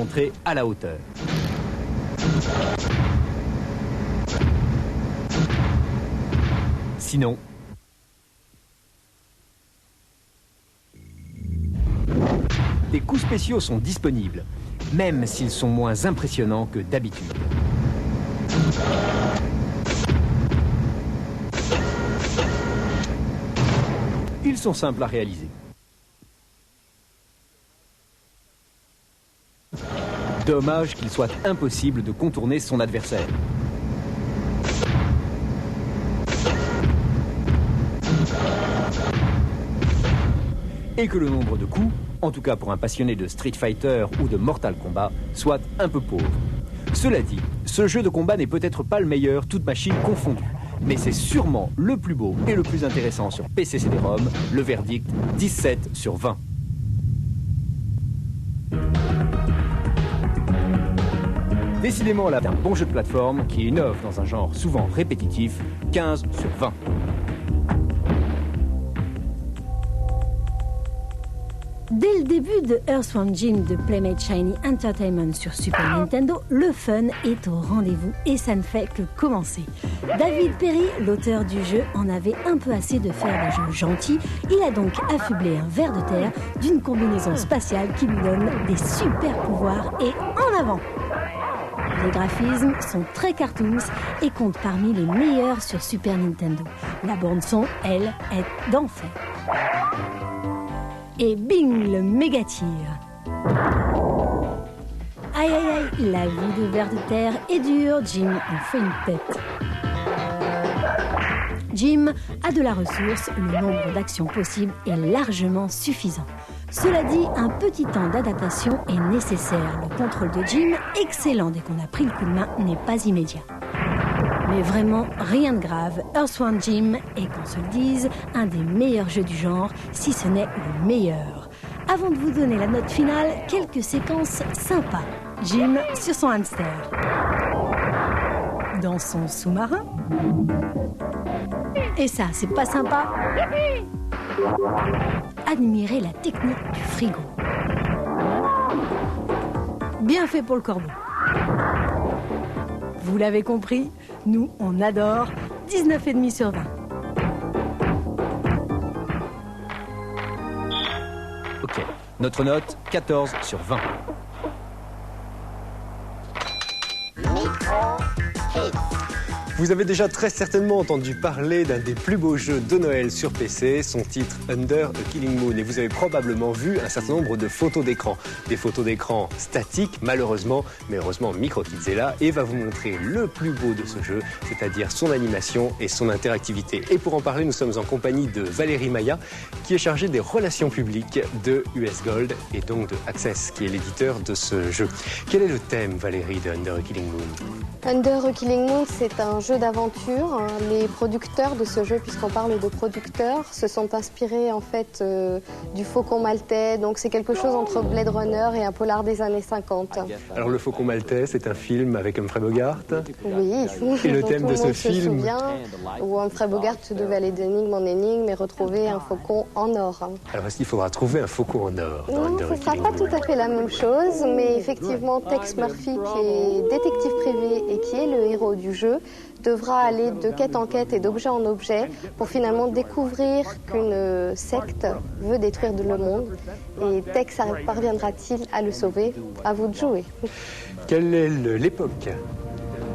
montrer à la hauteur. Sinon, des coups spéciaux sont disponibles, même s'ils sont moins impressionnants que d'habitude. Ils sont simples à réaliser. Dommage qu'il soit impossible de contourner son adversaire. Et que le nombre de coups, en tout cas pour un passionné de Street Fighter ou de Mortal Kombat, soit un peu pauvre. Cela dit, ce jeu de combat n'est peut-être pas le meilleur, toute machine confondue. Mais c'est sûrement le plus beau et le plus intéressant sur PC CD-ROM, le verdict 17 sur 20. Décidément là, un bon jeu de plateforme qui innove dans un genre souvent répétitif, 15 sur 20. Dès le début de Earthworm Jim de Playmate Shiny Entertainment sur Super Nintendo, le fun est au rendez-vous et ça ne fait que commencer. David Perry, l'auteur du jeu, en avait un peu assez de faire des jeux gentils. Il a donc affublé un ver de terre d'une combinaison spatiale qui lui donne des super pouvoirs et en avant. Les graphismes sont très cartoons et comptent parmi les meilleurs sur Super Nintendo. La bande-son, elle, est d'enfer. Et bing, le méga tir. Aïe aïe aïe, la vie de ver de terre est dure, Jim en fait une tête. Jim a de la ressource, le nombre d'actions possibles est largement suffisant. Cela dit, un petit temps d'adaptation est nécessaire. Le contrôle de Jim, excellent dès qu'on a pris le coup de main, n'est pas immédiat. Mais vraiment, rien de grave. Earthworm Jim est, qu'on se le dise, un des meilleurs jeux du genre, si ce n'est le meilleur. Avant de vous donner la note finale, quelques séquences sympas. Jim sur son hamster. Dans son sous-marin. Et ça, c'est pas sympa. Admirez la technique du frigo. Bien fait pour le corbeau. Vous l'avez compris, nous, on adore 19,5 sur 20. Ok, notre note 14 sur 20. Vous avez déjà très certainement entendu parler d'un des plus beaux jeux de Noël sur PC, son titre Under a Killing Moon. Et vous avez probablement vu un certain nombre de photos d'écran. Des photos d'écran statiques, malheureusement, mais heureusement Microkit est là et va vous montrer le plus beau de ce jeu, c'est-à-dire son animation et son interactivité. Et pour en parler, nous sommes en compagnie de Valérie Maya, qui est chargée des relations publiques de US Gold et donc de Access, qui est l'éditeur de ce jeu. Quel est le thème, Valérie, de Under a Killing Moon ? Under a Killing Moon, c'est un jeu d'aventure. Les producteurs de ce jeu, puisqu'on parle de producteurs, se sont inspirés en fait du Faucon Maltais. Donc c'est quelque chose entre Blade Runner et un polar des années 50. Alors le Faucon Maltais, c'est un film avec Humphrey Bogart. Oui. Et le thème de ce film, où Humphrey Bogart devait aller d'énigme en énigme et retrouver un faucon en or. Alors est-ce qu'il faudra trouver un faucon en or dans Non, ce ne sera pas tout à fait la même chose, mais effectivement Tex Murphy, qui est détective privé et qui est le héros du jeu, devra aller de quête en quête et d'objet en objet pour finalement découvrir qu'une secte veut détruire le monde. Et Tex parviendra-t-il à le sauver? À vous de jouer. Quelle est l'époque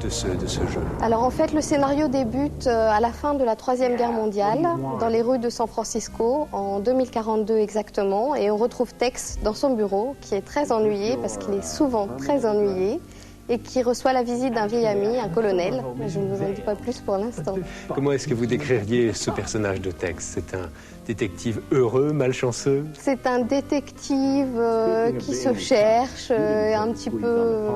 de ce jeu? Alors en fait, le scénario débute à la fin de la Troisième Guerre mondiale, dans les rues de San Francisco, en 2042 exactement, et on retrouve Tex dans son bureau, qui est très ennuyé, parce qu'il est souvent très ennuyé, et qui reçoit la visite d'un vieil ami, un colonel. Je ne vous en dis pas plus pour l'instant. Comment est-ce que vous décririez ce personnage de Tex? C'est un détective heureux, malchanceux? C'est un détective qui se cherche, un petit peu...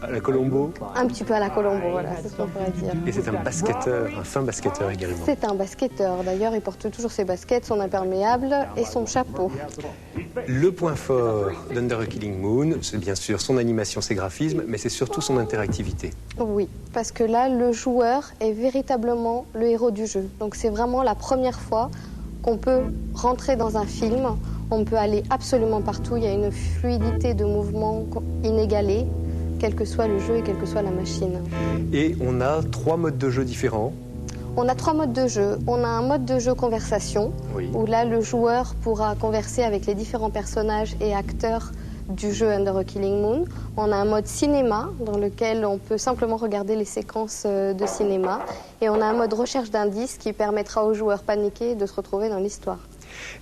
à la Colombo? Un petit peu à la Colombo, voilà, c'est ce qu'on pourrait dire. Et c'est un basketteur, un fin basketteur également. C'est un basketteur, d'ailleurs, il porte toujours ses baskets, son imperméable et son chapeau. Le point fort d'Under a Killing Moon, c'est bien sûr son animation, ses graphismes, mais c'est surtout son interactivité. Oui, parce que là, le joueur est véritablement le héros du jeu. Donc c'est vraiment la première fois qu'on peut rentrer dans un film On peut aller absolument partout, il y a une fluidité de mouvement inégalée, quel que soit le jeu et quelle que soit la machine. Et on a 3 modes de jeu différents. On a 3 modes de jeu. On a un mode de jeu conversation, où là le joueur pourra converser avec les différents personnages et acteurs du jeu Under a Killing Moon. On a un mode cinéma, dans lequel on peut simplement regarder les séquences de cinéma. Et on a un mode recherche d'indices qui permettra aux joueurs paniqués de se retrouver dans l'histoire.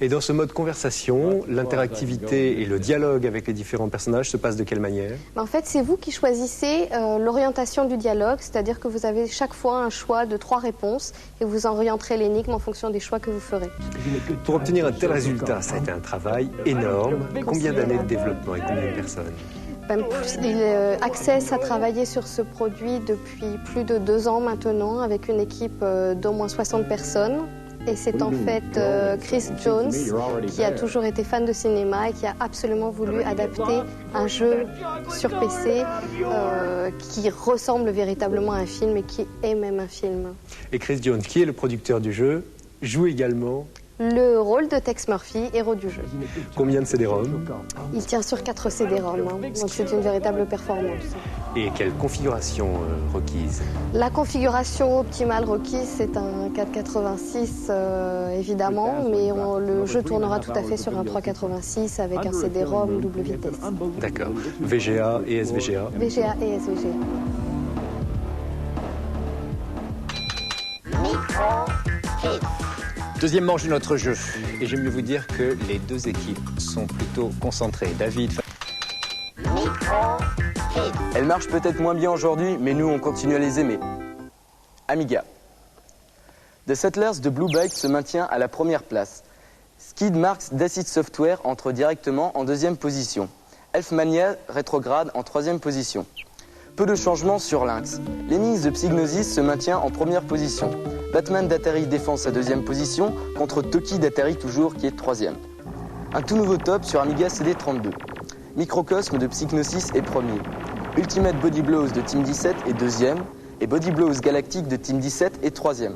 Et dans ce mode conversation, l'interactivité et le dialogue avec les différents personnages se passent de quelle manière? En fait, c'est vous qui choisissez l'orientation du dialogue, c'est-à-dire que vous avez chaque fois un choix de 3 réponses et vous orienterez l'énigme en fonction des choix que vous ferez. Pour obtenir un tel résultat, ça a été un travail énorme. Combien d'années de développement et combien de personnes? Access a travaillé sur ce produit depuis plus de 2 ans maintenant, avec une équipe d'au moins 60 personnes. Et c'est en fait Chris Jones qui a toujours été fan de cinéma et qui a absolument voulu adapter un jeu sur PC qui ressemble véritablement à un film et qui est même un film. Et Chris Jones, qui est le producteur du jeu, joue également le rôle de Tex Murphy, héros du jeu. Combien de CD-ROM? Il tient sur 4 CD-ROM, donc c'est une véritable performance. Et quelle configuration requise? La configuration optimale requise, c'est un 486 évidemment, mais le jeu tournera tout à fait sur un 386 avec un CD-ROM double vitesse. D'accord. VGA et SVGA? VGA et SVGA. Deuxième manche de notre jeu. Et j'aime mieux vous dire que les 2 équipes sont plutôt concentrées. David. Elle marche peut-être moins bien aujourd'hui, mais nous, on continue à les aimer. Amiga. The Settlers de Blue Byte se maintient à la première place. Skid Marks d'Acid Software entre directement en 2e position. Elfmania rétrograde en 3e position. Peu de changements sur Lynx. Lemmings de Psygnosis se maintient en première position. Batman d'Atari défend sa 2e position contre Toki d'Atari toujours qui est 3e. Un tout nouveau top sur Amiga CD32. Microcosme de Psygnosis est premier. Ultimate Body Blows de Team 17 est 2e. Et Body Blows Galactic de Team 17 est 3e.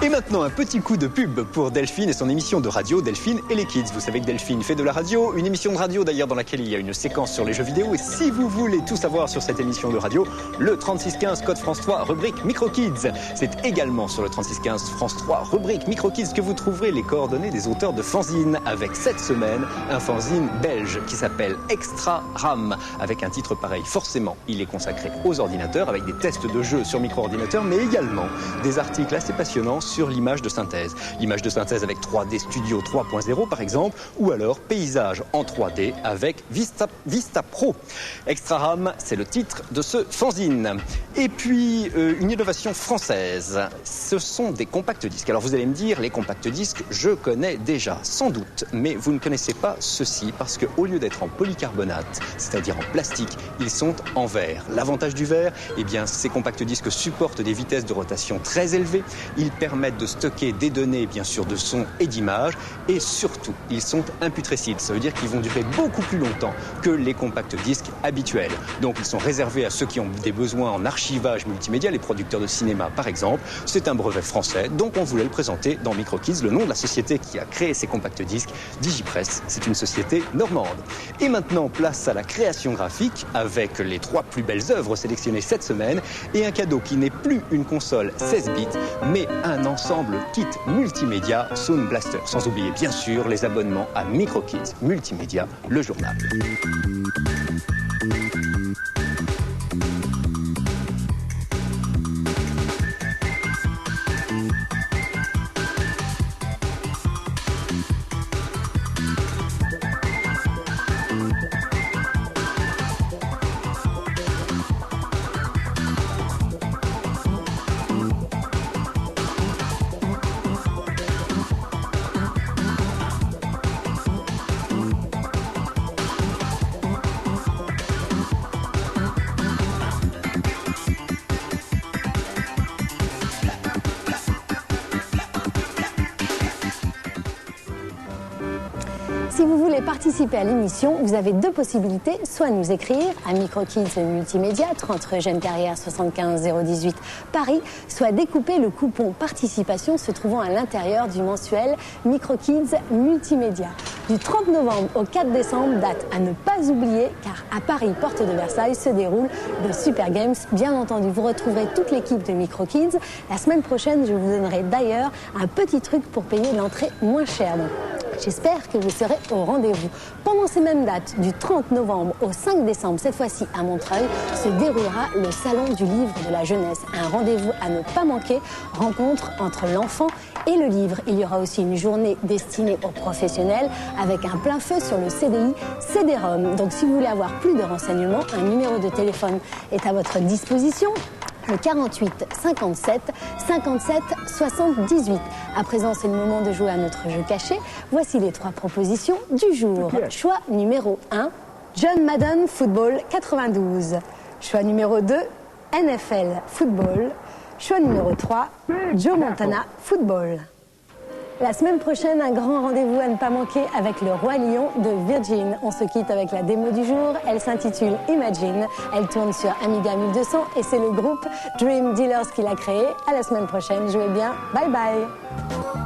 Et maintenant, un petit coup de pub pour Delphine et son émission de radio Delphine et les Kids. Vous savez que Delphine fait de la radio, une émission de radio d'ailleurs dans laquelle il y a une séquence sur les jeux vidéo. Et si vous voulez tout savoir sur cette émission de radio, le 3615 code France 3 rubrique Micro Kids. C'est également sur le 3615 France 3 rubrique Micro Kids que vous trouverez les coordonnées des auteurs de fanzine. Avec cette semaine, un fanzine belge qui s'appelle Extra RAM. Avec un titre pareil, forcément, il est consacré aux ordinateurs avec des tests de jeux sur micro-ordinateurs, mais également des articles assez passionnants sur l'image de synthèse. L'image de synthèse avec 3D Studio 3.0 par exemple, ou alors paysage en 3D avec Vista Pro. Extra RAM, c'est le titre de ce fanzine. Et puis, une innovation française, ce sont des compacts disques. Alors vous allez me dire, les compacts disques, je connais déjà, sans doute, mais vous ne connaissez pas ceci parce qu'au lieu d'être en polycarbonate, c'est-à-dire en plastique, ils sont en verre. L'avantage du verre, eh bien, ces compacts disques supportent des vitesses de rotation très élevées. Ils permettent de stocker des données, bien sûr, de son et d'image. Et surtout, ils sont imputrescibles. Ça veut dire qu'ils vont durer beaucoup plus longtemps que les compacts disques habituels. Donc, ils sont réservés à ceux qui ont des besoins en archivage multimédia, les producteurs de cinéma, par exemple. C'est un brevet français, donc on voulait le présenter dans Micro Kids. Le nom de la société qui a créé ces compacts disques, Digipress, c'est une société normande. Et maintenant, place à la création graphique avec les 3 plus belles œuvres sélectionnées cette semaine et un cadeau qui n'est plus une console 16 bits, mais un ensemble kit multimédia Sound Blaster. Sans oublier bien sûr les abonnements à Micro Kids Multimédia, le journal. Si vous voulez participer à l'émission, vous avez deux possibilités, soit nous écrire à MicroKids Multimédia, 30 rue Eugène Carrière 75 018 Paris, soit découper le coupon participation se trouvant à l'intérieur du mensuel MicroKids Multimédia. Du 30 novembre au 4 décembre, date à ne pas oublier, car à Paris, porte de Versailles, se déroule le Super Games. Bien entendu, vous retrouverez toute l'équipe de MicroKids. La semaine prochaine, je vous donnerai d'ailleurs un petit truc pour payer l'entrée moins chère. Donc, j'espère que vous serez au rendez-vous. Pendant ces mêmes dates, du 30 novembre au 5 décembre, cette fois-ci à Montreuil, se déroulera le Salon du Livre de la Jeunesse. Un rendez-vous à ne pas manquer, rencontre entre l'enfant et le livre. Il y aura aussi une journée destinée aux professionnels avec un plein feu sur le CDI CD-ROM. Donc si vous voulez avoir plus de renseignements, un numéro de téléphone est à votre disposition. Le 48 57 57 78. À présent, c'est le moment de jouer à notre jeu caché. Voici les 3 propositions du jour. Choix numéro 1, John Madden Football 92. Choix numéro 2, NFL Football. Choix numéro 3, Joe Montana Football. La semaine prochaine, un grand rendez-vous à ne pas manquer avec le Roi Lion de Virgin. On se quitte avec la démo du jour. Elle s'intitule Imagine. Elle tourne sur Amiga 1200 et c'est le groupe Dream Dealers qui l'a créée. À la semaine prochaine. Jouez bien. Bye bye.